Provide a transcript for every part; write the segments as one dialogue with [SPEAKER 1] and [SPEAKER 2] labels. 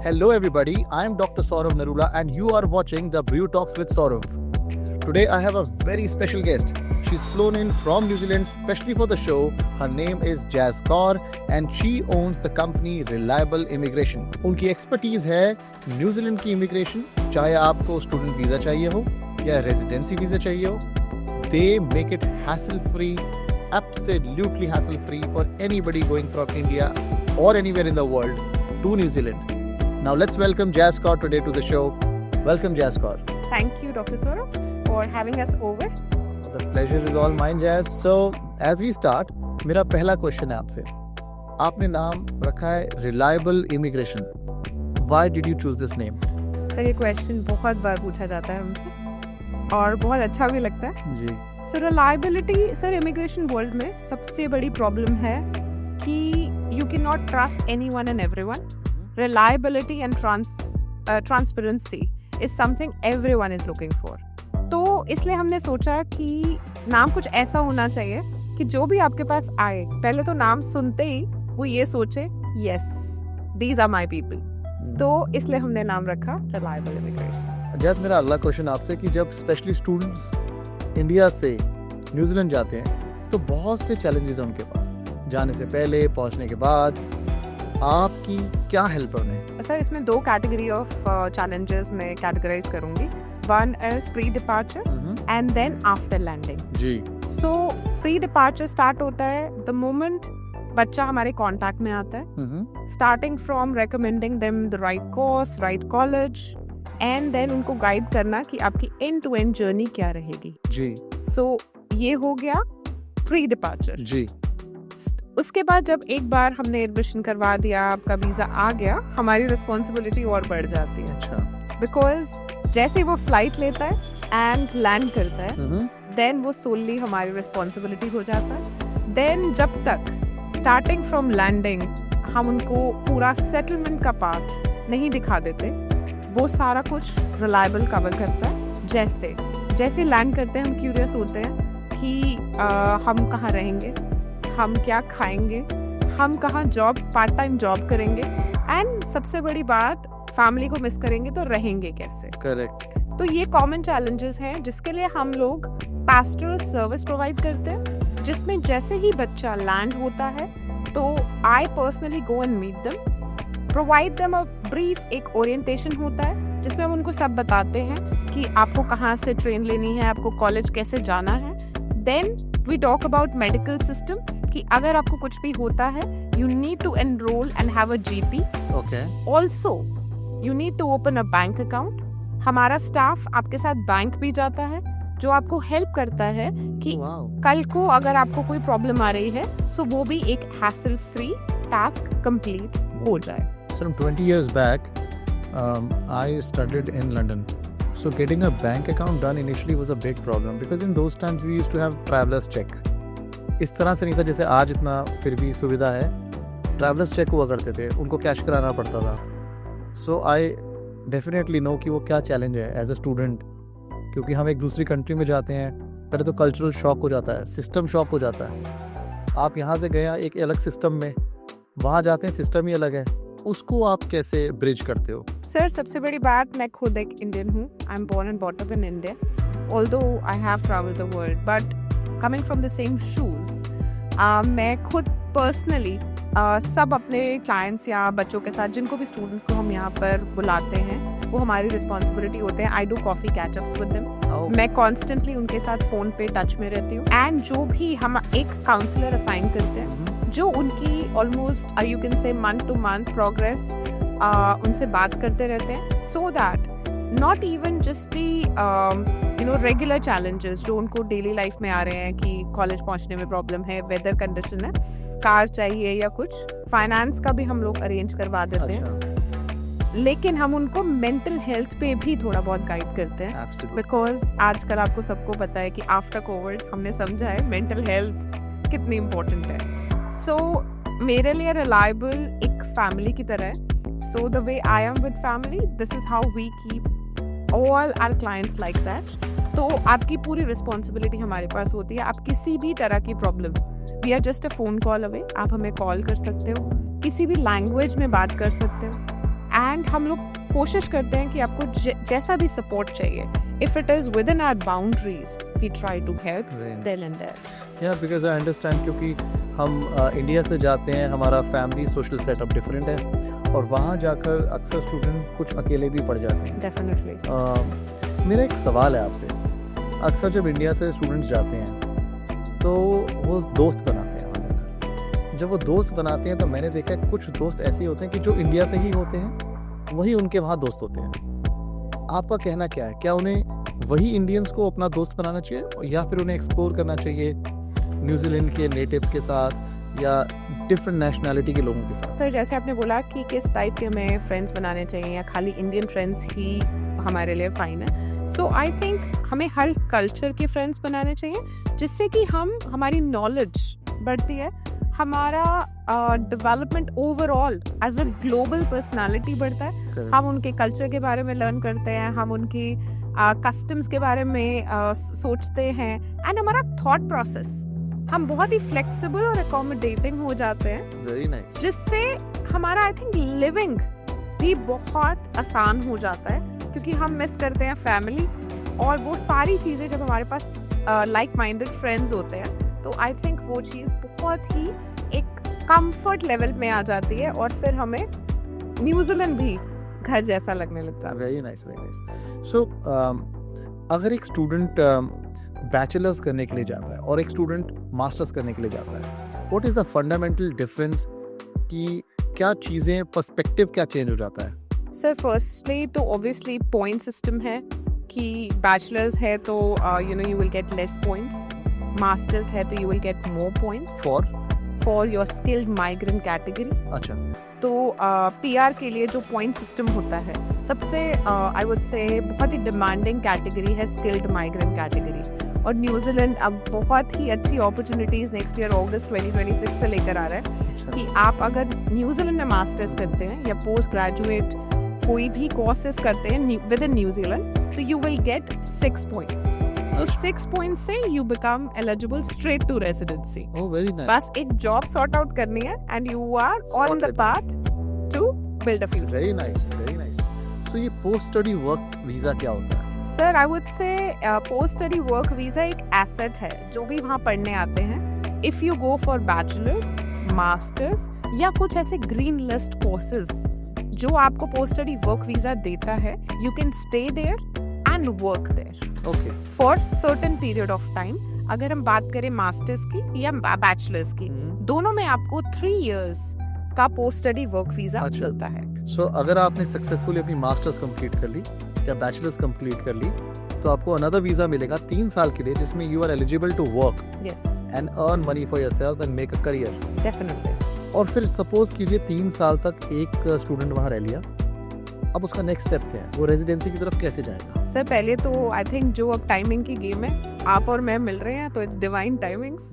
[SPEAKER 1] Hello everybody, I am Dr. Saurav Narula and you are watching the Brew Talks with Saurav. Today I have a very special guest. She's flown in from New Zealand specially for the show. Her name is Jazz Kaur and she owns the company Reliable Immigration. उनकी expertise है New Zealand की immigration, चाहे आपको student visa चाहिए हो या residency visa चाहिए हो. They make it hassle-free, absolutely hassle-free for anybody going from India or anywhere in the world to New Zealand. Now let's welcome Jazz Kaur today to the show. Welcome Jazz Kaur.
[SPEAKER 2] Thank you, Dr. Saurav, for having us over.
[SPEAKER 1] The pleasure is all mine, Jazz. So as we start, मेरा पहला question है आपसे. आपने नाम रखा है Reliable Immigration. Why did you choose this name?
[SPEAKER 2] Sir ये question बहुत बार पूछा जाता है हमसे और बहुत अच्छा भी लगता है.
[SPEAKER 1] जी.
[SPEAKER 2] Sir reliability sir immigration world में सबसे बड़ी प्रॉब्लम है कि you can not trust anyone and everyone. Reliability and transparency is something everyone is looking for. तो इसलिए हमने सोचा कि नाम कुछ ऐसा होना चाहिए कि जो भी आपके पास आए पहले तो नाम सुनते ही वो ये सोचे yes, these are my people. तो इसलिए हमने नाम रखा Reliable Immigration.
[SPEAKER 1] जैसे मेरा अगला क्वेश्चन आपसे कि जब स्पेशली स्टूडेंट्स इंडिया से न्यूजीलैंड जाते हैं तो बहुत से चैलेंजेस हैं उनके पास, जाने से पहले, पहुंचने के बाद. आपकी क्या हेल्प है उन्हें?
[SPEAKER 2] सर इसमें दो कैटेगरी ऑफ चैलेंजेस मैं कैटेगराइज करूंगी. One is pre departure and then after landing.
[SPEAKER 1] जी.
[SPEAKER 2] सो प्री डिपार्चर स्टार्ट होता है द मोमेंट बच्चा हमारे कांटेक्ट में आता है, starting from recommending them the right course, right college and then उनको गाइड करना कि आपकी एंड टू एंड जर्नी क्या रहेगी.
[SPEAKER 1] जी.
[SPEAKER 2] सो ये हो गया प्री डिपार्चर.
[SPEAKER 1] जी.
[SPEAKER 2] उसके बाद जब एक बार हमने एडमिशन करवा दिया, आपका वीजा आ गया, हमारी रिस्पॉन्सिबिलिटी और बढ़ जाती है.
[SPEAKER 1] अच्छा.
[SPEAKER 2] बिकॉज जैसे वो फ्लाइट लेता है एंड लैंड करता है देन वो सोलली हमारी रिस्पॉन्सिबिलिटी हो जाता है. देन जब तक स्टार्टिंग फ्रॉम लैंडिंग हम उनको पूरा सेटलमेंट का पाथ नहीं दिखा देते, वो सारा कुछ रिलायबल कवर करता है. जैसे लैंड करते हैं हम क्यूरियस होते हैं कि हम कहाँ रहेंगे, हम क्या खाएंगे, हम कहाँ पार्ट टाइम जॉब करेंगे एंड सबसे बड़ी बात फैमिली को मिस करेंगे तो रहेंगे कैसे.
[SPEAKER 1] करेक्ट.
[SPEAKER 2] तो ये कॉमन चैलेंजेस हैं जिसके लिए हम लोग पास्टोरल सर्विस प्रोवाइड करते हैं, जिसमें जैसे ही बच्चा लैंड होता है तो I personally go and meet them, provide them a brief. एक ओरिएंटेशन होता है जिसमें हम उनको सब बताते हैं कि आपको कहाँ से ट्रेन लेनी है, आपको कॉलेज कैसे जाना है. Then we talk about medical system कि अगर आपको कुछ भी होता है you need to enrol and have a GP.
[SPEAKER 1] Okay.
[SPEAKER 2] Also you need to open a bank account. हमारा स्टाफ आपके साथ बैंक भी जाता है जो आपको हेल्प करता है कि कल को अगर आपको कोई प्रॉब्लम आ रही है सो वो भी एक हैसल फ्री टास्क कंप्लीट हो जाए.
[SPEAKER 1] So 20 years back, I studied in London. So getting a bank account done initially was a big problem because in those times we used to have traveler's check. इस तरह से नहीं था जैसे आज इतना फिर भी सुविधा है. ट्रैवलर्स चेक हुआ करते थे, उनको कैश कराना पड़ता था. सो आई डेफिनेटली नो कि वो क्या चैलेंज है एज अ स्टूडेंट, क्योंकि हम एक दूसरी कंट्री में जाते हैं. पहले तो कल्चरल शॉक हो जाता है, सिस्टम शॉक हो जाता है. आप यहाँ से गए एक अलग सिस्टम में, वहाँ जाते हैं सिस्टम ही अलग है. उसको आप कैसे ब्रिज करते हो?
[SPEAKER 2] सर सबसे बड़ी बात, मैं खुद एक इंडियन हूँ. I am born and bought up in India, although I have travelled the world, but coming from the same shoes मैं खुद पर्सनली सब अपने क्लाइंट्स या बच्चों के साथ, जिनको भी स्टूडेंट्स को हम यहाँ पर बुलाते हैं, वो हमारी रिस्पॉन्सिबिलिटी होते हैं. I do coffee catchups with them. मैं कॉन्स्टेंटली उनके साथ फ़ोन पे टच में रहती हूँ एंड जो भी हम एक काउंसलर असाइन करते हैं जो उनकी ऑलमोस्ट यू कैन से मंथ टू मंथ प्रोग्रेस उनसे बात करते रहते हैं, so that not even just the regular challenges जो उनको डेली लाइफ में आ रहे हैं कि कॉलेज पहुंचने में प्रॉब्लम है, वेदर कंडीशन है, कार चाहिए या कुछ, फाइनेंस का भी हम लोग अरेंज करवा देते हैं. लेकिन हम उनको मेंटल हेल्थ पे भी थोड़ा बहुत गाइड करते हैं बिकॉज आजकल आपको सबको पता है कि आफ्टर कोविड हमने समझा है मेंटल हेल्थ कितनी इम्पोर्टेंट है. सो मेरे लिए रिलायबल एक फैमिली की तरह है. So the way I am with family, this is how we keep all our clients like that. तो आपकी पूरी रिस्पॉन्सिबिलिटी हमारे पास होती है. आप किसी भी तरह की problem, we are just a phone call away, आप हमें कॉल कर सकते हो, किसी भी लैंग्वेज में बात कर सकते हो एंड हम लोग कोशिश करते हैं कि आपको जैसा भी सपोर्ट चाहिए, if it is within our boundaries, we try to help then and there.
[SPEAKER 1] या बिकॉज आई अंडरस्टैंड, क्योंकि हम इंडिया से जाते हैं, हमारा फैमिली सोशल सेटअप डिफरेंट है, और वहाँ जाकर अक्सर स्टूडेंट कुछ अकेले भी पड़ जाते हैं।
[SPEAKER 2] डेफिनेटली।
[SPEAKER 1] मेरा एक सवाल है आपसे, अक्सर जब इंडिया से स्टूडेंट्स जाते हैं तो वो दोस्त बनाते हैं वहाँ जाकर। जब वो दोस्त बनाते हैं तो मैंने देखा है कुछ दोस्त ऐसे होते हैं कि जो इंडिया से ही होते हैं, वही उनके वहाँ दोस्त होते हैं। आपका कहना क्या है, क्या उन्हें वही इंडियंस को अपना दोस्त बनाना चाहिए, या फिर उन्हें एक्सप्लोर करना चाहिए न्यूजीलैंड के नेटिव्स के साथ या डिफरेंट नेशनैलिटी के लोगों के साथ?
[SPEAKER 2] सर, जैसे आपने बोला कि किस टाइप के हमें फ्रेंड्स बनाने चाहिए या खाली इंडियन फ्रेंड्स ही हमारे लिए फाइन है, सो आई थिंक हमें हर कल्चर के फ्रेंड्स बनाने चाहिए, जिससे कि हमारी नॉलेज बढ़ती है, हमारा development overall as a global personality बढ़ता है। हम उनके कल्चर के बारे में लर्न करते हैं, हम उनकी कस्टम्स के बारे में सोचते हैं, एंड हमारा थॉट प्रोसेस, हम बहुत ही फ्लेक्सिबल और अकोमोडेटिंग हो जाते हैं।
[SPEAKER 1] Very nice.
[SPEAKER 2] जिससे हमारा आई थिंक लिविंग भी बहुत आसान हो जाता है, क्योंकि हम मिस करते हैं फैमिली और वो सारी चीज़ें जब हमारे पास लाइक माइंडेड फ्रेंड्स होते हैं, तो आई थिंक वो चीज़ बहुत ही एक कंफर्ट लेवल में आ जाती है, और फिर हमें न्यूजीलैंड भी घर जैसा लगने लगता है।
[SPEAKER 1] Very nice, very nice. So अगर एक स्टूडेंट बैचलर्स करने के लिए जाता है और एक स्टूडेंट मास्टर्स करने के लिए जाता है, what is the fundamental difference, कि क्या चीज़ें, पर्सपेक्टिव क्या चेंज हो जाता है?
[SPEAKER 2] सर, फर्स्टली तो ऑब्वियसली पॉइंट सिस्टम है कि बैचलर्स है तो you will get less points, masters है तो you will get more points for your skilled migrant category.
[SPEAKER 1] अच्छा।
[SPEAKER 2] तो पीआर के लिए जो पॉइंट सिस्टम होता है, सबसे आई वुड से बहुत ही डिमांडिंग कैटेगरी है स्किल्ड माइग्रेंट कैटेगरी, और न्यूजीलैंड अब बहुत ही अच्छी अपॉर्चुनिटीज नेक्स्ट ईयर अगस्त 2026 से लेकर आ रहा है कि आप अगर न्यूजीलैंड में मास्टर्स करते हैं या पोस्ट ग्रेजुएट कोई भी कोर्सेज करते हैं विद इन न्यूजीलैंड, तो यू विल गेट 6 पॉइंट्स। तो 6 पॉइंट्स से you become eligible straight to residency.
[SPEAKER 1] Oh, very nice.
[SPEAKER 2] बस एक जॉब सॉर्ट आउट करनी है and you are on the path to build a future.
[SPEAKER 1] Very nice, very nice. So ये post study work visa क्या होता है?
[SPEAKER 2] Sir, I would say post study work visa एक asset है जो भी वहाँ पढ़ने आते हैं। If you go for bachelors, masters या कुछ ऐसे ग्रीन लिस्ट कोर्सेज जो आपको पोस्ट स्टडी वर्क वीजा देता है, you can stay there and work there
[SPEAKER 1] okay
[SPEAKER 2] for certain period of time. अगर हम बात करें मास्टर्स की या बैचलर्स की, दोनों में आपको 3 इयर्स का पोस्ट स्टडी वर्क वीजा मिलता है।
[SPEAKER 1] सो अगर आपने सक्सेसफुली अपनी मास्टर्स कंप्लीट कर ली या बैचलर्स कंप्लीट कर ली, तो आपको अनदर वीजा मिलेगा 3 साल के लिए, जिसमें you are eligible to work and earn money for yourself and make a career.
[SPEAKER 2] Definitely.
[SPEAKER 1] और फिर सपोज कीजिए 3 साल तक एक स्टूडेंट वहाँ रह लिया, अब उसका नेक्स्ट स्टेप क्या है, वो रेजिडेंसी की तरफ कैसे जाएगा?
[SPEAKER 2] सर, पहले तो आई थिंक जो अब टाइमिंग की गेम है, आप और मैं मिल रहे हैं तो इट्स डिवाइन टाइमिंग्स।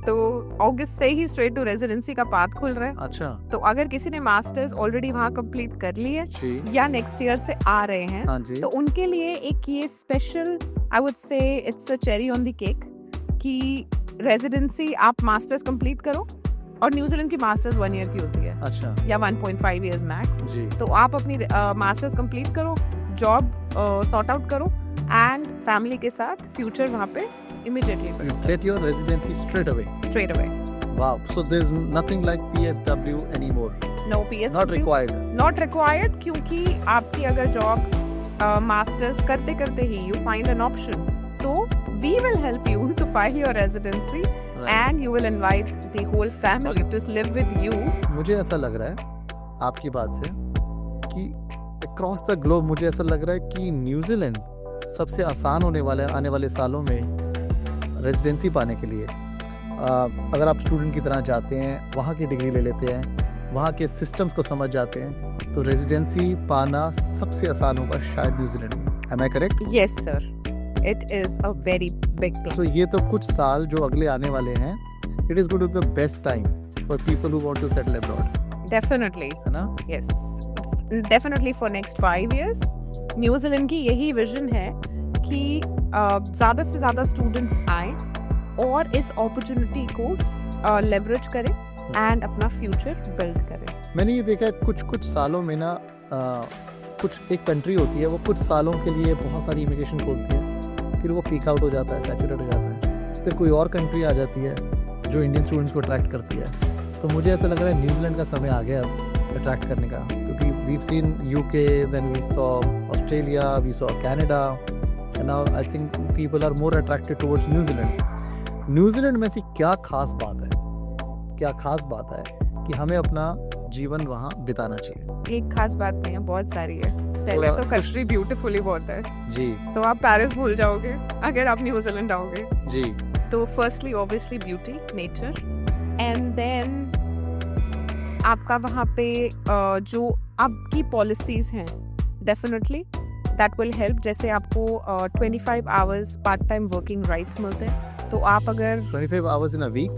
[SPEAKER 2] तो अगस्त से ही स्ट्रेट टू रेजिडेंसी का पाथ खुल रहा है।
[SPEAKER 1] अच्छा।
[SPEAKER 2] तो अगर किसी ने मास्टर्स ऑलरेडी वहाँ कंप्लीट कर ली है या नेक्स्ट ईयर से आ रहे हैं,
[SPEAKER 1] हाँ जी,
[SPEAKER 2] तो उनके लिए एक ये स्पेशल, आई वुड से it's a cherry on the cake, कि रेजिडेंसी आप मास्टर्स कंप्लीट करो, और न्यूजीलैंड की मास्टर्स 1 ईयर की होती है।
[SPEAKER 1] अच्छा।
[SPEAKER 2] या 1.5 इयर्स मैक्स।
[SPEAKER 1] जी।
[SPEAKER 2] तो आप अपनी मास्टर्स कंप्लीट करो, जॉब सॉर्ट आउट करो, एंड फैमिली के साथ फ्यूचर वहाँ पे immediately
[SPEAKER 1] get your residency straight away. Wow, so there's nothing like PSW anymore.
[SPEAKER 2] No PSW.
[SPEAKER 1] Not required.
[SPEAKER 2] Not required, क्योंकि आपकी अगर जॉब मास्टर्स करते करते ही you find an option, तो we will help you to file your residency and you will invite the whole family to live with you.
[SPEAKER 1] मुझे ऐसा लग रहा है आपकी बात से कि across the globe मुझे ऐसा लग रहा है कि न्यूजीलैंड सबसे आसान होने वाला है आने वाले सालों में रेजिडेंसी पाने के लिए। अगर आप स्टूडेंट की तरह जाते हैं, वहाँ की डिग्री ले लेते हैं, वहाँ के सिस्टम्स को समझ जाते हैं, तो रेजिडेंसी पाना सबसे आसान होगा शायद न्यूजीलैंड में। Am I correct?
[SPEAKER 2] Yes sir, it is a very big plus.
[SPEAKER 1] तो ये तो कुछ साल जो अगले आने वाले हैं, it is going to be the best time for people who want to settle abroad.
[SPEAKER 2] Definitely.
[SPEAKER 1] है ना?
[SPEAKER 2] Yes, definitely for next 5 years. New Zealand की यही विजन है कि ज़्यादा से ज़्यादा स्टूडेंट्स आए और इस अपॉर्चुनिटी को लेवरेज करें एंड अपना फ्यूचर बिल्ड करें।
[SPEAKER 1] मैंने ये देखा है कुछ सालों में ना कुछ एक कंट्री होती है वो कुछ सालों के लिए बहुत सारी इमिग्रेशन खोलती है, फिर वो पीक आउट हो जाता है, सैचुरेट हो जाता है, फिर कोई और कंट्री आ जाती है जो इंडियन स्टूडेंट्स को अट्रैक्ट करती है। तो मुझे ऐसा लग रहा है न्यूजीलैंड का समय आ गया अब अट्रैक्ट करने का, क्योंकि we seen UK, then we saw Australia, we saw Canada, and now I think people are more attracted towards New Zealand. New Zealand में ऐसी क्या खास बात है, क्या खास बात है कि हमें अपना जीवन वहाँ बिताना चाहिए?
[SPEAKER 2] एक खास बात नहीं है, बहुत सारी है। पहले तो कंट्री ब्यूटीफुली बहुत है
[SPEAKER 1] जी।
[SPEAKER 2] सो आप पेरिस भूल जाओगे अगर आप न्यूजीलैंड आओगे।
[SPEAKER 1] जी।
[SPEAKER 2] तो firstly obviously beauty, nature, and then आपका वहाँ पे जो आपकी पॉलिसीज हैं डेफिनेटली दैट विल हेल्प। जैसे आपको 25 hours part time working rights मिलते हैं, तो आप अगर
[SPEAKER 1] 25 hours in a week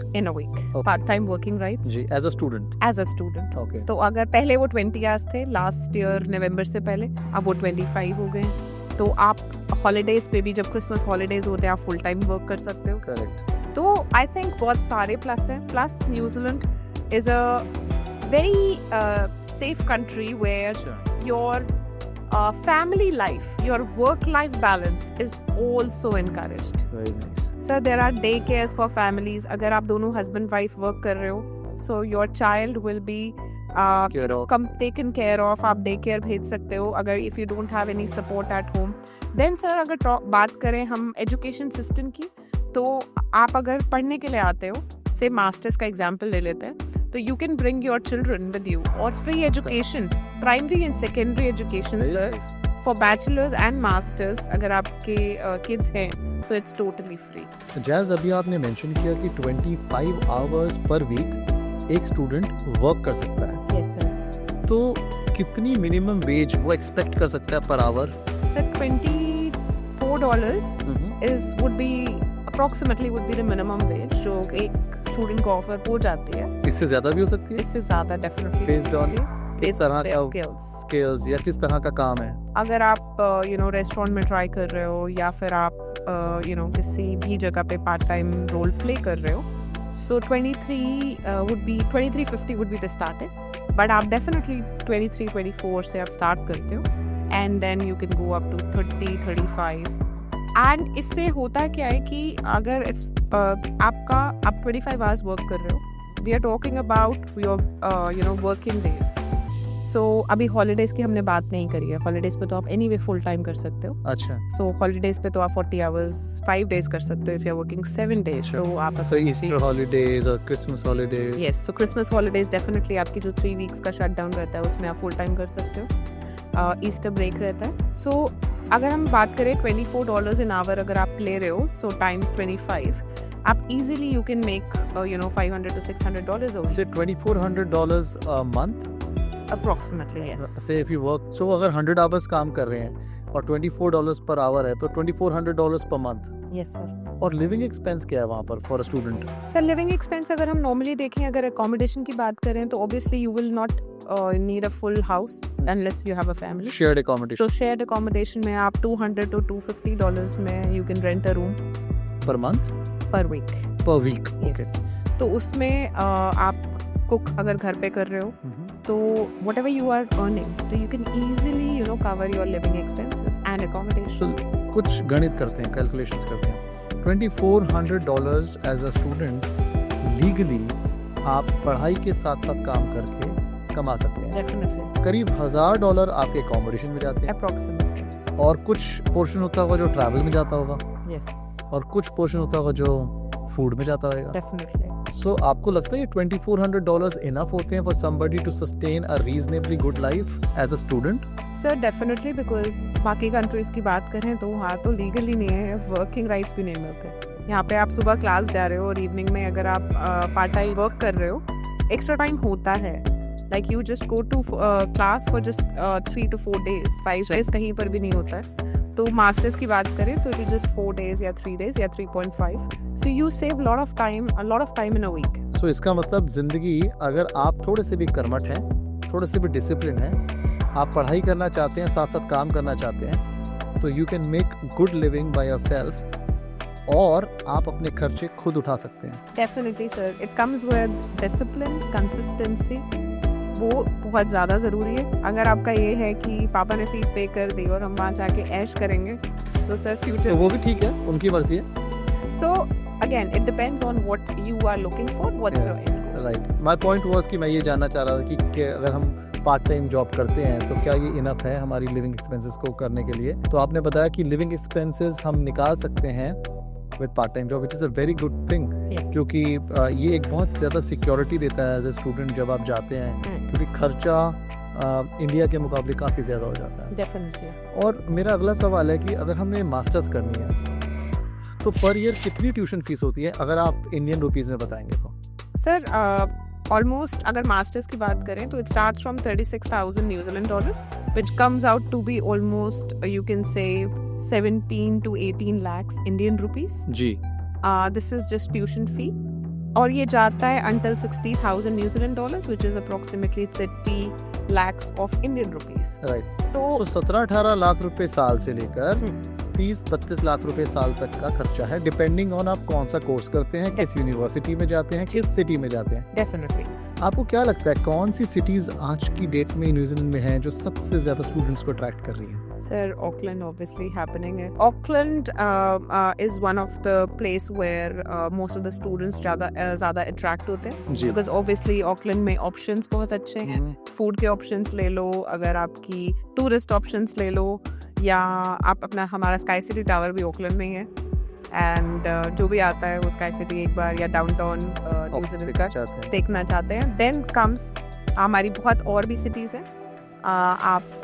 [SPEAKER 2] part time working rights
[SPEAKER 1] जी एज अ स्टूडेंट।
[SPEAKER 2] ओके। तो अगर पहले वो 20 आवर्स थे लास्ट ईयर नवंबर से पहले, अब वो 25 हो गए। तो आप हॉलीडेज पे भी, जब क्रिसमस हॉलीडेज होते हैं, आप फुल टाइम वर्क कर सकते हो।
[SPEAKER 1] करेक्ट।
[SPEAKER 2] तो आई थिंक बहुत सारे प्लस हैं। Plus New Zealand is a very safe country where your family life, your work-life balance is also encouraged.
[SPEAKER 1] Very nice.
[SPEAKER 2] Sir, there are daycares for families. अगर आप दोनों husband wife work कर रहे हो, so your child will be taken care of. आप daycare भेज सकते हो अगर if you don't have any support at home. Then sir, अगर बात करें हम education system की, तो आप अगर पढ़ने के लिए आते हो, say masters का example ले लेते हैं, तो you can bring your children with you, और free education, primary and secondary education sir, for bachelors and masters अगर आपके kids हैं, so it's totally free.
[SPEAKER 1] Jazz, अभी आपने मेंशन किया कि 25 आवर्स पर वीक एक स्टूडेंट वर्क कर सकता है।
[SPEAKER 2] Yes sir.
[SPEAKER 1] तो कितनी मिनिमम वेज वो एक्सपेक्ट कर सकता है per hour?
[SPEAKER 2] Sir, $24 is would be approximately would be the minimum wage जो एक स्टूडेंट को ऑफर हो जाती है।
[SPEAKER 1] इससे ज्यादा भी हो सकती है?
[SPEAKER 2] इससे ज्यादा डेफिनेटली
[SPEAKER 1] बेस्ड ऑन किस तरह का स्किल्स या किस तरह का काम है।
[SPEAKER 2] अगर आप रेस्टोरेंट में ट्राई कर रहे हो, या फिर आप किसी भी जगह पे पार्ट टाइम रोल प्ले कर रहे हो, so 2350 would be the starting, but आप डेफिनेटली 23-24 से आप स्टार्ट करते हो, and then you can go up to 30-35। एंड इससे होता क्या है कि अगर आप 25 आवर्स वर्क कर रहे हो, we are talking about your working days. So अभी हॉलीडेज की हमने बात नहीं करी है। हॉलीडेज पे तो आप एनीवे फुल टाइम कर सकते हो।
[SPEAKER 1] अच्छा।
[SPEAKER 2] सो हॉलीडेज पे तो आप 40 आवर्स 5 डेज कर सकते हो if you are working 7 days. तो आप
[SPEAKER 1] ईस्टर हॉलीडेज और Christmas holidays.
[SPEAKER 2] Yes, so Christmas holidays definitely आपकी जो 3 वीक्स का शटडाउन रहता है उसमें आप फुल टाइम कर सकते हो। ईस्टर ब्रेक रहता है। सो अगर हम बात करें $24 इन आवर अगर आप ले रहे हो, सो टाइम्स 25, आप easily you can make $500 to $600 a week.
[SPEAKER 1] Say $2,400 a month?
[SPEAKER 2] Approximately, yes.
[SPEAKER 1] Say if you work, so अगर 100 hours काम कर रहे हैं और $24 per hour है, तो $2,400 per month.
[SPEAKER 2] Yes sir.
[SPEAKER 1] और लिविंग एक्सपेंस क्या है वहाँ पर for a student?
[SPEAKER 2] Sir living expense अगर हम नॉर्मली देखें, अगर अकोमोडेशन की बात करें, तो obviously you will not need a full house unless you have a family.
[SPEAKER 1] Shared accommodation.
[SPEAKER 2] तो शेयर्ड अकोमोडेशन में आप $200 to $250 में you can rent a room
[SPEAKER 1] per month,
[SPEAKER 2] per week.
[SPEAKER 1] Per week.
[SPEAKER 2] Yes. तो उसमें आप कुक अगर घर पे कर रहे हो, तो whatever you are earning, तो you can easily cover your living expenses and accommodation.
[SPEAKER 1] So कुछ गणित करते हैं, कैलकुलेशंस करते हैं। $2,400 एज अ स्टूडेंट लीगली आप पढ़ाई के साथ साथ काम करके कमा सकते हैं।
[SPEAKER 2] Definitely.
[SPEAKER 1] करीब $1,000 आपके अकोमोडेशन में जाते हैं,
[SPEAKER 2] Approximately.
[SPEAKER 1] और कुछ पोर्शन होता होगा जो ट्रैवल में जाता होगा,
[SPEAKER 2] Yes.
[SPEAKER 1] और कुछ पोर्शन होता होगा जो फूड में जाता होगा।
[SPEAKER 2] Definitely.
[SPEAKER 1] सो आपको लगता है ये $2,400 इनफ होते हैं for somebody to sustain a reasonably good life as a student?
[SPEAKER 2] Sir definitely, because बाकी कंट्रीज की बात करें तो वहाँ तो लीगली नहीं है, वर्किंग राइट्स भी नहीं मिलते। यहाँ पे आप सुबह क्लास जा रहे हो और इवनिंग में अगर आप पार्ट टाइम वर्क कर रहे हो, एक्स्ट्रा टाइम होता है। Like you just go to class for just 3 to 4 days, 5 days कहीं पर भी नहीं होता है। तो मास्टर्स की बात करें तो इट जस्ट 4 days या 3 days या 3.5, so you save lot of time in a week.
[SPEAKER 1] So इसका मतलब जिंदगी, अगर आप थोड़े से भी कर्मठ हैं, थोड़े से भी डिसिप्लिन हैं, आप पढ़ाई करना चाहते हैं, साथ साथ काम करना चाहते हैं, तो you can make good living by yourself, और आप अपने खर्चे खुद उठा सकते हैं।
[SPEAKER 2] Definitely sir, it comes with discipline, consistency, वो बहुत ज़्यादा ज़रूरी है। अगर आपका ये है कि पापा ने फीस पे कर दी और हम वहाँ जाके ऐश करेंगे तो सर फ्यूचर
[SPEAKER 1] तो वो भी ठीक है, उनकी मर्जी है।
[SPEAKER 2] So again it depends on what you are looking for, what's your end goal.
[SPEAKER 1] Right, my point was कि मैं ये जानना चाह रहा था कि अगर हम पार्ट टाइम जॉब करते हैं तो क्या ये इनफ है हमारी लिविंग एक्सपेंसेस को करने के लिए। तो आपने बताया कि लिविंग एक्सपेंसेस हम निकाल सकते हैं with part time job, which is a very good thing, क्योंकि ये एक बहुत ज़्यादा सिक्योरिटी देता है एज ए स्टूडेंट जब आप जाते हैं, क्योंकि खर्चा इंडिया के मुकाबले काफ़ी ज़्यादा हो जाता है।
[SPEAKER 2] डेफिनेटली।
[SPEAKER 1] और मेरा अगला सवाल है कि अगर हमने मास्टर्स करनी है तो पर ईयर कितनी ट्यूशन फीस होती है, अगर आप इंडियन रुपीज़ में बताएंगे तो?
[SPEAKER 2] सर ऑलमोस्ट अगर मास्टर्स की बात करें तो it starts from 36,000 New Zealand dollars which comes out to be almost you can say 17 to 18 lakhs Indian rupees.
[SPEAKER 1] Ji.
[SPEAKER 2] This is just tuition fee. और ये जाता है until 60,000 New Zealand dollars, which is approximately 30 lakhs of Indian rupees.
[SPEAKER 1] Right,
[SPEAKER 2] तो
[SPEAKER 1] 17-18 लाख रुपए साल से लेकर 30-32 लाख रुपए साल तक का खर्चा है, डिपेंडिंग ऑन आप कौन सा कोर्स करते हैं, किस यूनिवर्सिटी में जाते हैं, किस सिटी में जाते हैं।
[SPEAKER 2] डेफिनेटली।
[SPEAKER 1] आपको क्या लगता है कौन सी सिटीज आज की डेट में न्यूजीलैंड में हैं जो सबसे ज्यादा स्टूडेंट्स को अट्रैक्ट कर रही हैं?
[SPEAKER 2] Sir, Auckland obviously happening है. Auckland is one of the place where most of the students ज़्यादा attract होते हैं.
[SPEAKER 1] जी।
[SPEAKER 2] Because obviously Auckland में options बहुत अच्छे हैं. Food के options ले लो, अगर आपकी tourist options ले लो, या आप अपना हमारा Sky City Tower भी Auckland में ही है. And जो भी आता है वो Sky City एक बार या downtown न्यूजीलैंड का देखना चाहते हैं. Then comes हमारी बहुत और भी cities हैं. आप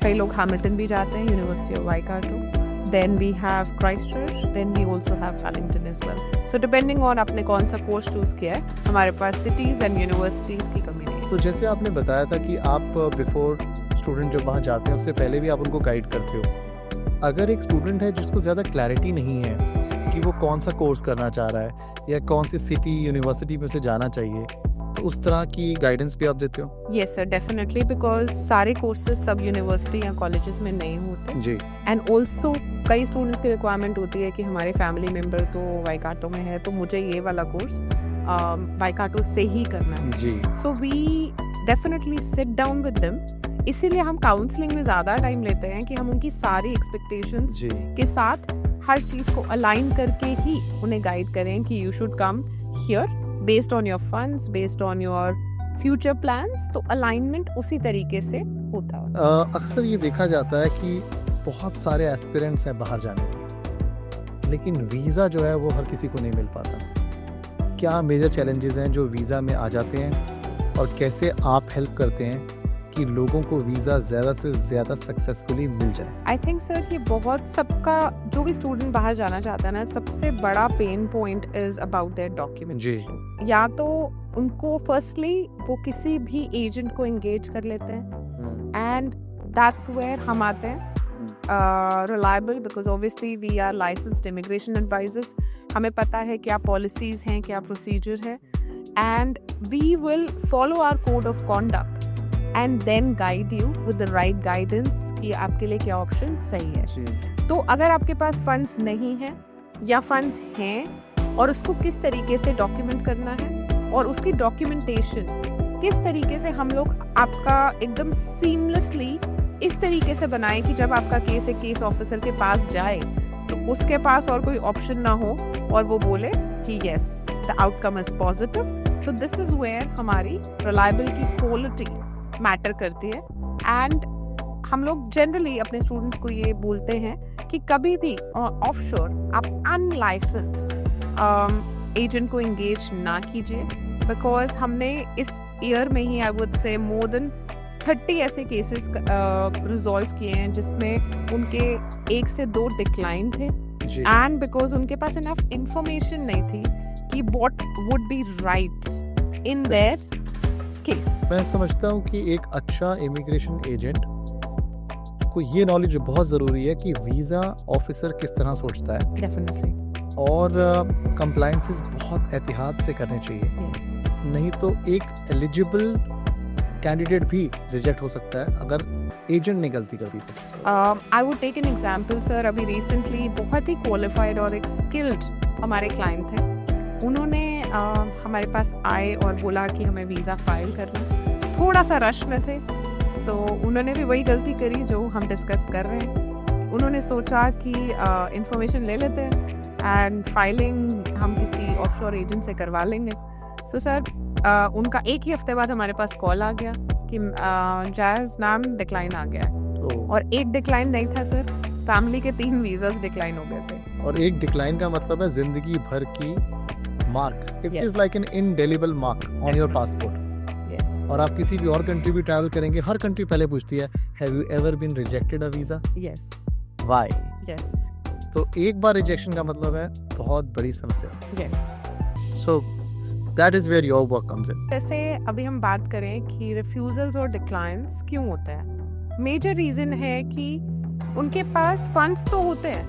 [SPEAKER 2] कई लोग हैमिल्टन भी जाते हैं, university of Waikato, then we have Christchurch, then we also have Wellington as well. So depending on आपने कौन सा कोर्स चूज किया है, हमारे पास सिटीज एंड यूनिवर्सिटीज की कमी नहीं है।
[SPEAKER 1] तो जैसे आपने बताया था कि आप बिफोर स्टूडेंट जब वहाँ जाते हैं उससे पहले भी आप उनको गाइड करते हो। अगर एक स्टूडेंट है जिसको ज़्यादा क्लैरिटी नहीं है कि वो कौन सा कोर्स करना चाह रहा है या कौन सी सिटी यूनिवर्सिटी में उसे जाना चाहिए, तो उस तरह की गाइडेंस भी आप देते हो?
[SPEAKER 2] यस सर, डेफिनेटली, बिकॉज सारे कोर्सेज सब यूनिवर्सिटी या कॉलेजेस में नहीं होते
[SPEAKER 1] जी।
[SPEAKER 2] एंड ऑल्सो कई स्टूडेंट्स की रिक्वायरमेंट होती है कि हमारे फैमिली मेम्बर तो वाइकाटो में है, तो मुझे ये वाला कोर्स वाइकाटो से ही करना है
[SPEAKER 1] जी।
[SPEAKER 2] So we definitely sit down with them. इसीलिए हम काउंसलिंग में ज़्यादा टाइम लेते हैं कि हम उनकी सारी एक्सपेक्टेशंस के साथ हर चीज़ को अलाइन करके ही उन्हें गाइड करें कि you should come here based on your funds, based on your future plans. तो अलाइनमेंट उसी तरीके से होता है।
[SPEAKER 1] अक्सर ये देखा जाता है कि बहुत सारे एस्पिरेंट्स हैं बाहर जाने के, लेकिन वीज़ा जो है वो हर किसी को नहीं मिल पाता। क्या मेजर चैलेंजेस हैं जो वीज़ा में आ जाते हैं और कैसे आप हेल्प करते हैं कि लोगों को वीज़ा ज़्यादा से ज़्यादा सक्सेसफुली मिल जाए?
[SPEAKER 2] आई थिंक सर ये बहुत सबका, जो भी स्टूडेंट बाहर जाना चाहता है ना, सबसे बड़ा pain point is about their documentation. या तो उनको फर्स्टली वो किसी भी एजेंट को एंगेज कर लेते हैं एंड दैट्स वेयर हम आते हैं, reliable, because obviously we are licensed immigration advisors. हमें पता है क्या पॉलिसीज हैं, क्या प्रोसीजर है, and we will follow our code of conduct and then guide you with the right guidance कि आपके लिए क्या ऑप्शन सही है। तो अगर आपके पास फंड्स नहीं है या फंड्स हैं और उसको किस तरीके से डॉक्यूमेंट करना है और उसकी डॉक्यूमेंटेशन किस तरीके से हम लोग आपका एकदम सीमलेसली इस तरीके से बनाएं कि जब आपका केस एक केस ऑफिसर के पास जाए तो उसके पास और कोई ऑप्शन ना हो और वो बोले कि yes the outcome is positive. So this is where हमारी रिलायबल की क्वालिटी मैटर करती है। एंड हम लोग जनरली अपने स्टूडेंट्स को ये बोलते हैं कि कभी भी ऑफशोर आप अनलाइसेंस्ड एजेंट को एंगेज ना कीजिए, बिकॉज हमने इस ईयर में ही आई वुड से मोर देन 30 ऐसे केसेस रिजॉल्व किए हैं जिसमें उनके 1 से 2 डिक्लाइन थे, एंड बिकॉज उनके पास इनफ इंफॉर्मेशन नहीं थी कि what would be right in their case.
[SPEAKER 1] मैं समझता हूँ कि एक अच्छा इमिग्रेशन एजेंट को ये नॉलेज बहुत ज़रूरी है कि वीज़ा ऑफिसर किस तरह सोचता है।
[SPEAKER 2] डेफिनेटली।
[SPEAKER 1] और कंप्लायंसेस बहुत एहतियात से करने चाहिए, नहीं तो एक एलिजिबल कैंडिडेट भी रिजेक्ट हो सकता है अगर एजेंट ने गलती कर दी तो।
[SPEAKER 2] I would take an example sir, अभी रिसेंटली बहुत ही क्वालिफाइड और एक स्किल्ड हमारे क्लाइंट थे। उन्होंने हमारे पास आए और बोला कि हमें वीज़ा फाइल करना। थोड़ा सा रश में थे, सो उन्होंने भी वही गलती करी जो हम डिस्कस कर रहे हैं। उन्होंने सोचा कि इंफॉर्मेशन ले लेते हैं एंड फाइलिंग हम किसी ऑफशोर एजेंट से करवा लेंगे। सो सर उनका एक ही हफ्ते बाद हमारे पास कॉल आ गया कि जैज़ मैम डिक्लाइन आ गया है। और एक डिक्लाइन नहीं था सर, फैमिली के 3 वीज़ास डिक्लाइन हो गए थे।
[SPEAKER 1] और एक डिक्लाइन का मतलब है जिंदगी भर की mark. It is like an indelible mark on your passport. और आप किसी भी और कंट्री भी ट्रैवल करेंगे, हर कंट्री पहले पूछती है have you ever been rejected a visa?
[SPEAKER 2] Yes.
[SPEAKER 1] Why?
[SPEAKER 2] Yes.
[SPEAKER 1] तो एक बार रिजेक्शन का मतलब है बहुत बड़ी समस्या।
[SPEAKER 2] Yes.
[SPEAKER 1] So that is where your work comes in.
[SPEAKER 2] वैसे अभी हम बात करें कि रिफ्यूजल्स और डिक्लाइंस क्यों होता है, मेजर रीजन है कि उनके पास फंड्स तो होते हैं,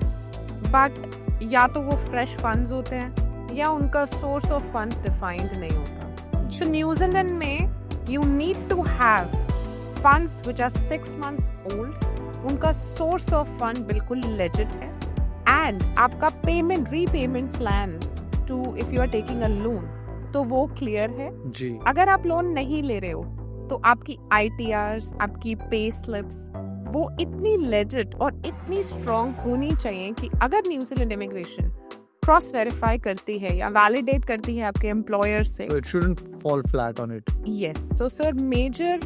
[SPEAKER 2] बट या तो वो फ्रेश फंड्स होते हैं या उनका सोर्स ऑफ फंड्स डिफाइंड नहीं होता। सो न्यूजीलैंड में you need to have funds which are 6 months old, उनका source of fund बिल्कुल legit है, and आपका payment repayment plan to if you are taking a loan तो वो clear है
[SPEAKER 1] जी।
[SPEAKER 2] अगर आप लोन नहीं ले रहे हो तो आपकी ITRs, आपकी पे स्लिप्स वो इतनी legit और इतनी strong होनी चाहिए कि अगर न्यूजीलैंड इमिग्रेशन क्रॉस वेरीफाई करती है या वैलिडेट करती है आपके एम्प्लॉयर से,
[SPEAKER 1] So it shouldn't fall flat on it.
[SPEAKER 2] Yes. So sir major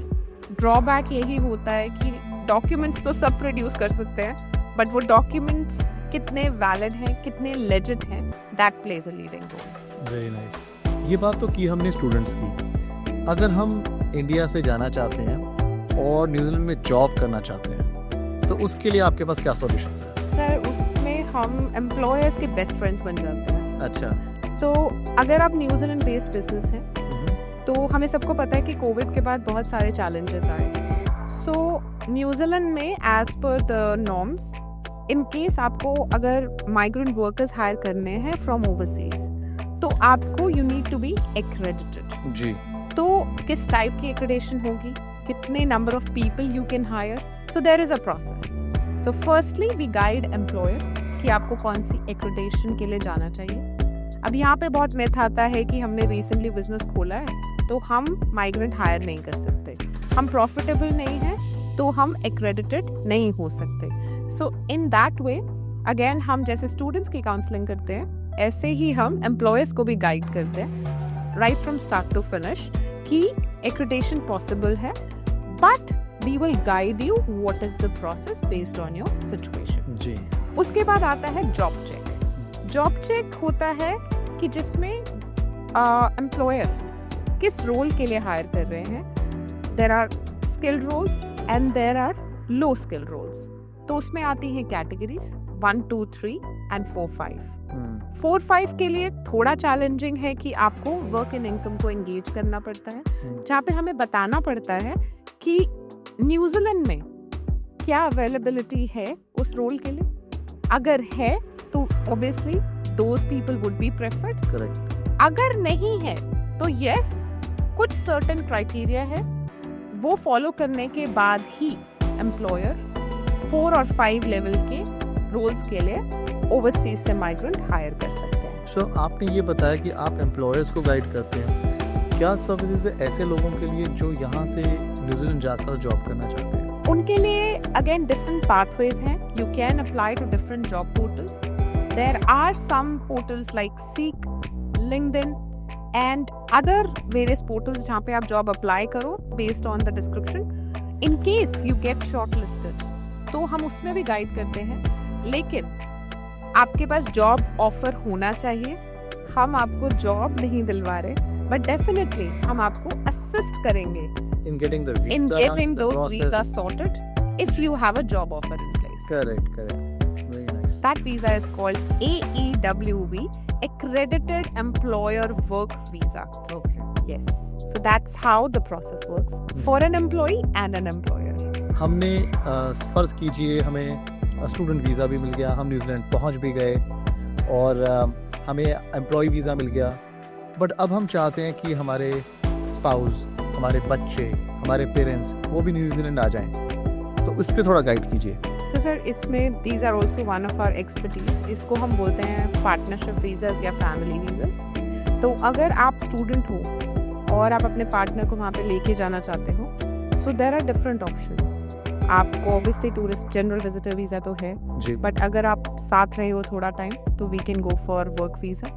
[SPEAKER 2] drawback यही होता है कि डॉक्यूमेंट्स तो सब प्रोड्यूस कर सकते हैं, बट वो डॉक्यूमेंट्स कितने वैलिड हैं, कितने लेजिट हैं, that plays a leading role.
[SPEAKER 1] Very nice. ये बात तो की हमने स्टूडेंट्स की। अगर हम इंडिया से जाना चाहते हैं और न्यूजीलैंड में जॉब करना चाहते हैं तो उसके लिए आपके पास क्या सॉल्यूशंस है?
[SPEAKER 2] सर उसमें हम एम्प्लॉयर्स के बेस्ट फ्रेंड्स बन जाते हैं।
[SPEAKER 1] अच्छा।
[SPEAKER 2] सो अगर आप न्यूजीलैंड बेस्ड बिजनेस हैं तो हमें सबको पता है कि कोविड के बाद बहुत सारे चैलेंजेस आए। सो न्यूजीलैंड में as per the norms, in case आपको अगर माइग्रेंट वर्कर्स हायर करने हैं फ्रॉम ओवरसीज तो आपको you need to be accredited.
[SPEAKER 1] जी।
[SPEAKER 2] तो किस टाइप की एक्रेडिटेशन होगी, कितने number of people you can hire, so there is a process. So firstly we guide employer कि आपको कौन सी एक्रेडिटेशन के लिए जाना चाहिए। अब यहाँ पे बहुत मिथ आता है कि हमने रिसेंटली बिजनेस खोला है तो हम माइग्रेंट हायर नहीं कर सकते, हम प्रॉफिटेबल नहीं हैं तो हम एक्रेडिटेड नहीं हो सकते। सो इन दैट वे अगेन हम जैसे स्टूडेंट्स की काउंसलिंग करते हैं ऐसे ही हम एम्प्लॉयर्स को भी गाइड करते हैं right from start to finish कि एक्रेडिटेशन पॉसिबल है, but we will guide you what is the process based on your situation।
[SPEAKER 1] जी।
[SPEAKER 2] उसके बाद आता है जॉब चेक। जॉब चेक होता है कि जिसमें एम्प्लॉयर किस रोल के लिए हायर कर रहे हैं। There are skilled roles and there are low skilled roles. तो उसमें आती हैं कैटेगरीज 1, 2, 3 एंड 4, 5। 4, 5 के लिए थोड़ा चैलेंजिंग है कि आपको वर्क इन इनकम को एंगेज करना पड़ता है, जहाँ पे हमें बताना पड़ता है कि न्यूजीलैंड में क्या अवेलेबिलिटी है उस रोल के लिए। अगर है तो obviously those people would be preferred.
[SPEAKER 1] Correct.
[SPEAKER 2] अगर नहीं है तो यस कुछ सर्टेन क्राइटेरिया है, वो फॉलो करने के बाद ही एम्प्लॉयर 4 और 5 लेवल के रोल्स के लिए ओवरसीज से माइग्रेंट हायर कर सकते हैं।
[SPEAKER 1] सो आपने ये बताया कि आप एम्प्लॉयर्स को गाइड करते हैं, क्या सर्विसेज है ऐसे लोगों के लिए जो यहाँ से न्यूजीलैंड जाकर जॉब करना चाहते हैं?
[SPEAKER 2] उनके लिए अगेन डिफरेंट पाथवेज हैं। You can apply to different job portals. There are some portals like Seek, LinkedIn and other various portals जहाँ पे आप जॉब अप्लाई करो based on the description. In case you get shortlisted तो हम उसमें भी guide करते हैं, लेकिन आपके पास जॉब ऑफर होना चाहिए। हम आपको जॉब नहीं दिलवा रहे, बट डेफिनेटली हम आपको असिस्ट करेंगे
[SPEAKER 1] in getting the visa,
[SPEAKER 2] in getting
[SPEAKER 1] the
[SPEAKER 2] those
[SPEAKER 1] process.
[SPEAKER 2] visas sorted if you have a job offer in place.
[SPEAKER 1] Correct. Very nice.
[SPEAKER 2] That visa is called AEWV, Accredited Employer Work Visa.
[SPEAKER 1] Okay.
[SPEAKER 2] Yes. So that's how the process works for an employee and an employer.
[SPEAKER 1] हमने फर्ज कीजिए हमें student visa भी मिल गया, हम New Zealand पहुंच भी गए और हमें एम्प्लॉय वीज़ा मिल गया, बट अब हम चाहते हैं कि हमारे स्पाउस, हमारे बच्चे, हमारे पेरेंट्स वो भी न्यूजीलैंड आ जाएं, तो उस पर थोड़ा गाइड कीजिए।
[SPEAKER 2] सो सर इसमें these are also one of our expertise. इसको हम बोलते हैं पार्टनरशिप वीज़ाज या फैमिली वीज़ाज। तो अगर आप स्टूडेंट हो और आप अपने पार्टनर को वहाँ पे लेके जाना चाहते हो, so there are different options. आपको obviously tourist general visitor visa तो है,
[SPEAKER 1] जी
[SPEAKER 2] बट अगर आप साथ रहे हो थोड़ा टाइम तो we can go for work visa.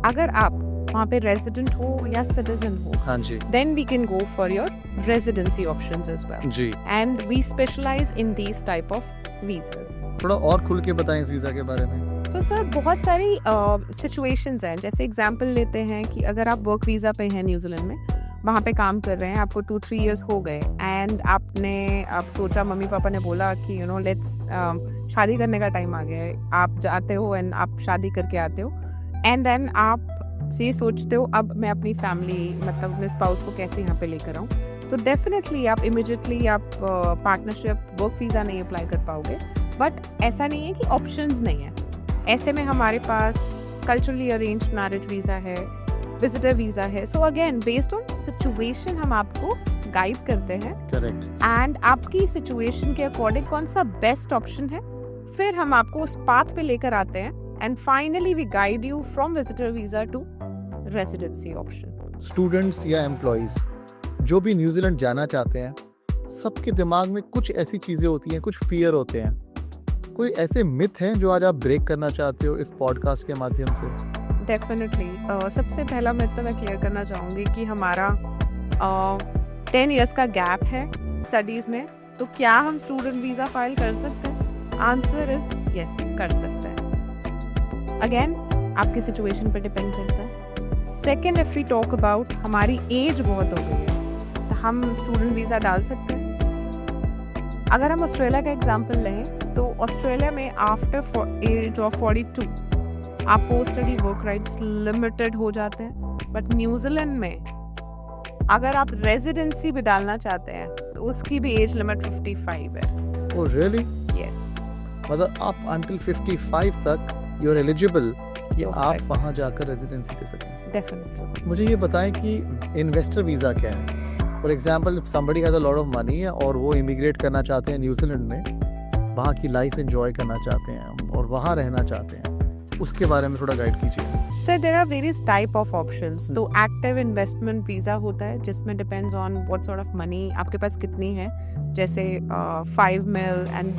[SPEAKER 2] अगर आप वहाँ पे रेजिडेंट हो या सिटीजन हो,
[SPEAKER 1] हाँ जी
[SPEAKER 2] then we can go for your residency options as well.
[SPEAKER 1] Ji.
[SPEAKER 2] And we specialize in these type of visas.
[SPEAKER 1] थोड़ा और खुल के बताएं इस वीज़ा के बारे में।
[SPEAKER 2] So sir, बहुत सारी situations हैं। जैसे एग्जांपल लेते हैं कि अगर आप वर्क वीज़ा पे हैं न्यूजीलैंड में, वहाँ पे काम कर रहे हैं, आपको 2-3 years हो गए एंड आप सोचा, मम्मी पापा ने बोला कि यू नो लेट्स शादी करने का टाइम आ गया है, आप जाते हो एंड आप शादी करके आते हो एंड देन आप ये सोचते हो अब मैं अपनी फैमिली मतलब अपने स्पाउस को कैसे यहाँ पे लेकर आऊँ, तो डेफिनेटली आप इमिडिएटली आप पार्टनरशिप वर्क वीज़ा नहीं अप्लाई कर पाओगे। बट ऐसा नहीं है कि ऑप्शंस नहीं है, ऐसे में हमारे पास कल्चरली अरेंज्ड मैरिज वीज़ा है, विजिटर वीज़ा है। So again based on situation हम आपको गाइड करते हैं
[SPEAKER 1] करेक्ट।
[SPEAKER 2] एंड आपकी सिचुएशन के अकॉर्डिंग कौन सा बेस्ट ऑप्शन है, फिर हम आपको उस पाथ पे लेकर आते हैं and finally we guide you from visitor visa to residency option.
[SPEAKER 1] Students या एम्प्लॉयज़ जो भी न्यूजीलैंड जाना चाहते हैं, सबके दिमाग में कुछ ऐसी चीज़ें होती हैं, कुछ फियर होते हैं। कोई ऐसे मिथ हैं जो आज आप ब्रेक करना चाहते हो इस पॉडकास्ट के माध्यम से?
[SPEAKER 2] डेफिनेटली सबसे पहला मिथ तो मैं क्लियर करना चाहूँगी कि हमारा 10 years का गैप है स्टडीज़ में, तो क्या हम स्टूडेंट वीज़ा फाइल कर सकते हैं? आंसर इज यस, कर सकते हैं। अगेन आपकी सिचुएशन पर डिपेंड करता है। Second, if we talk about हमारी एज बहुत हो गई है तो हम स्टूडेंट वीज़ा डाल सकते हैं। अगर हम ऑस्ट्रेलिया का एग्जांपल लें तो ऑस्ट्रेलिया में आफ्टर एज ऑफ 42 आप post study work rights limited हो जाते हैं, बट न्यूजीलैंड में अगर आप रेजिडेंसी भी डालना चाहते हैं तो उसकी भी एज लिमिट 55 है।
[SPEAKER 1] Oh really?
[SPEAKER 2] यस,
[SPEAKER 1] मतलब आप अंटिल 55 तक यू आर एलिजिबल कि आप वहाँ जाकर रेजिडेंसी दे सकें।
[SPEAKER 2] डेफिनेटली।
[SPEAKER 1] मुझे ये बताएं कि इन्वेस्टर वीज़ा क्या है? For example somebody has a lot of money और वो इमिग्रेट करना चाहते हैं न्यूजीलैंड में, वहाँ की लाइफ एंजॉय करना चाहते हैं और वहाँ रहना चाहते हैं, उसके बारे में थोड़ा गाइड कीजिए।
[SPEAKER 2] Sir there are various type of options. तो एक्टिव इन्वेस्टमेंट वीज़ा होता है जिसमें depends on what sort of money आपके पास कितनी है, जैसे 5 mil एंड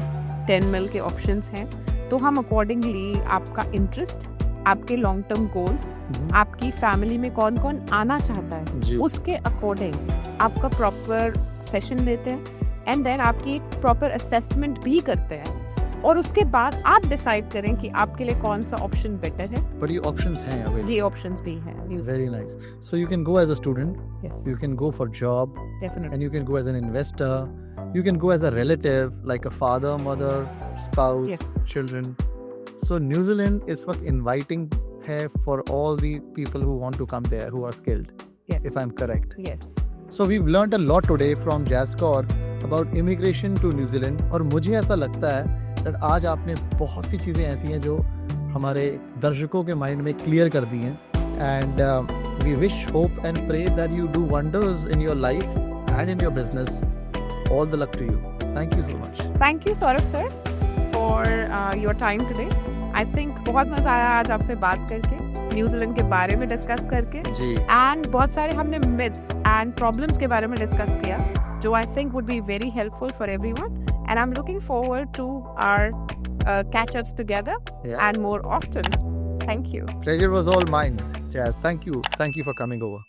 [SPEAKER 2] 10 mil के ऑप्शंस हैं। तो हम अकॉर्डिंगली आपका इंटरेस्ट, आपके लॉन्ग टर्म गोल्स, आपकी फैमिली में कौन कौन आना चाहता है, उसके अकॉर्डिंग आपका प्रॉपर सेशन लेते हैं एंड देन आपकी एक प्रॉपर असेसमेंट भी करते हैं और उसके बाद आप डिसाइड करें कि आपके लिए कौन सा ऑप्शन बेटर है।
[SPEAKER 1] पर ये ऑप्शंस हैं अवेलेबल?
[SPEAKER 2] ये ऑप्शंस भी हैं।
[SPEAKER 1] Very nice. So you can go as a student,
[SPEAKER 2] Yes,
[SPEAKER 1] you can go for job,
[SPEAKER 2] definitely.
[SPEAKER 1] and you can go as an investor, you can go as a relative like a father, mother, spouse,
[SPEAKER 2] Yes.
[SPEAKER 1] children. So New Zealand is inviting है for all the people who want to come there, who are skilled,
[SPEAKER 2] Yes.
[SPEAKER 1] if I'm correct.
[SPEAKER 2] Yes.
[SPEAKER 1] So we've learned a lot today from Jazz Kaur about immigration to New Zealand, और मुझे ऐसा लगता है that आज आपने बहुत सी चीज़ें ऐसी हैं जो हमारे दर्शकों के माइंड में क्लियर कर दी हैं, and we wish, hope and pray that you do wonders in your life and in your business. All the luck to you. Thank you so much.
[SPEAKER 2] Thank you, Saurabh sir, for your time today. I think बहुत मज़ा आया आज आपसे बात करके, New Zealand के बारे में डिस्कस करके,
[SPEAKER 1] जी।
[SPEAKER 2] एंड बहुत सारे हमने मिथ्स एंड प्रॉब्लम्स के बारे में डिस्कस किया जो I think would be very helpful for everyone, and I am looking forward to our catch-ups together and more often. Thank you.
[SPEAKER 1] Pleasure was all mine, Jazz. Thank you for coming over.